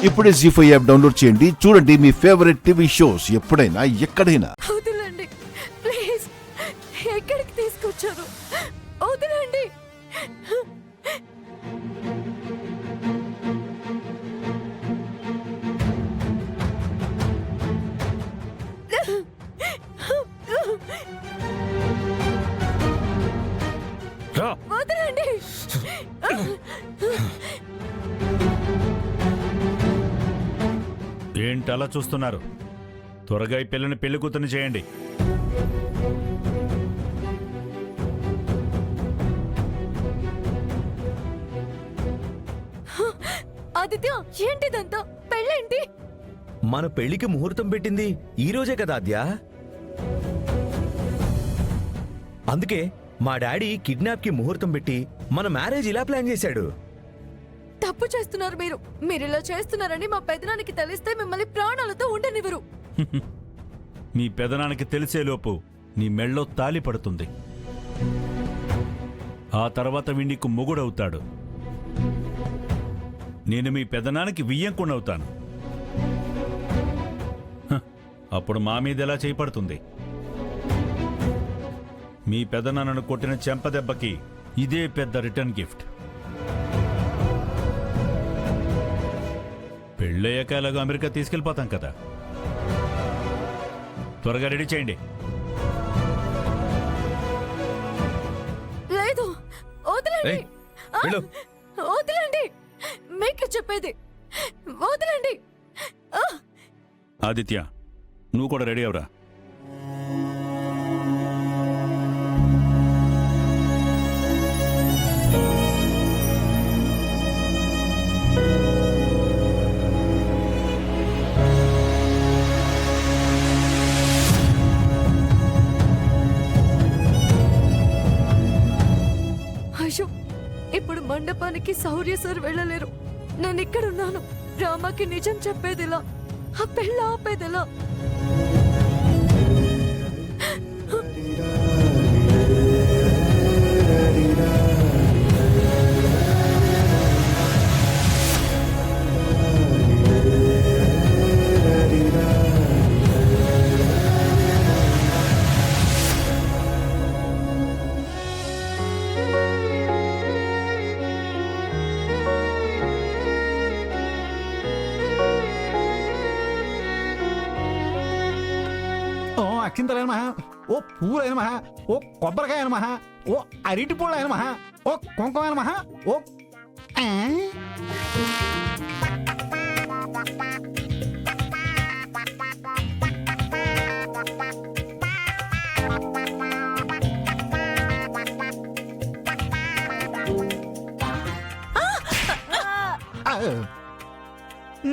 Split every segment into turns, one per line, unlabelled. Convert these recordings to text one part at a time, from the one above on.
ఇప్పుడే జీ5 app download చేయండి. చూడండి మీ ఫేవరెట్ టీవీ షోస్ ఎప్పుడైనా ఎక్కడైనా.
వదలండి ప్లీజ్, ఎక్కడికి తీసుకొచ్చారు? వదలండి. వదలండి.
ఏంటలా చూస్తున్నారు? త్వరగా ఈ పిల్లని పెళ్లి కూతుర్ని చేయండి.
ఆదిత్య, ఏంటిదంతా? పెళ్ళేంటి?
మన పెళ్లికి ముహూర్తం పెట్టింది ఈ రోజే కదా ఆద్య. అందుకే మా డాడీ కిడ్నాప్ కి ముహూర్తం పెట్టి మన మ్యారేజ్ ఇలా ప్లాన్ చేశాడు.
తప్పు చేస్తున్నారు మీరు. ఇలా చేస్తున్నారని మా పెదనానికి తెలిస్తే మిమ్మల్ని ప్రాణాలతో ఉండనివ్వరు.
మీ పెదనానికి తెలిసేలోపు నీ మెళ్ళో తాలి పడుతుంది. ఆ తర్వాత వీణ్ణికు మొగుడవుతాడు. నేను మీ పెదనానికి వియ్యంకునవుతాను. అప్పుడు మా మీద ఎలా చేయపడుతుంది? మీ పెదనాన్నను కొట్టిన చెంపదెబ్బకి ఇదే పెద్ద రిటర్న్ గిఫ్ట్. పెళ్ళయ్యాక ఎలాగో అమెరికా తీసుకెళ్ళిపోతాం కదా. త్వరగా రెడీ చేయండి.
లేదు, వదలండి.
ఏయ్, వెళ్ళు.
వదలండి, మీకు చెప్పేది. వదలండి.
ఆదిత్య, నువ్వు కూడా రెడీ అవరా.
అయ్యో, ఇప్పుడు మండపానికి శౌర్య సార్ వెళ్ళలేరు. నేను ఇక్కడున్నాను. రామాకి నిజం చెప్పేదిలా, ఆ పెళ్ళ ఆపేదిలా.
ఓ అక్షింతలైన మహా, ఓ పువ్వులైన మహా, ఓ కొబ్బరికాయన మహా, ఓ అరటి పూలైన మహా, ఓ కుంకుమైన మహా, ఓ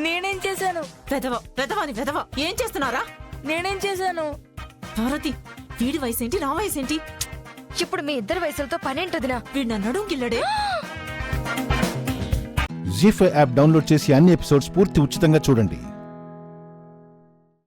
నేనేం చేశాను?
వెధవ ఏం చేస్తున్నారా?
నేనేం చేశాను?
భారతి, వీడి వయసేంటి, నా వయసేంటి?
ఇప్పుడు మీ ఇద్దరు వయసులతో పనేంటదినా?
వీడు నన్నడు గిల్లడే.
జీ5 యాప్ డౌన్లోడ్ చేసి అన్ని ఎపిసోడ్స్ పూర్తి ఉచితంగా చూడండి.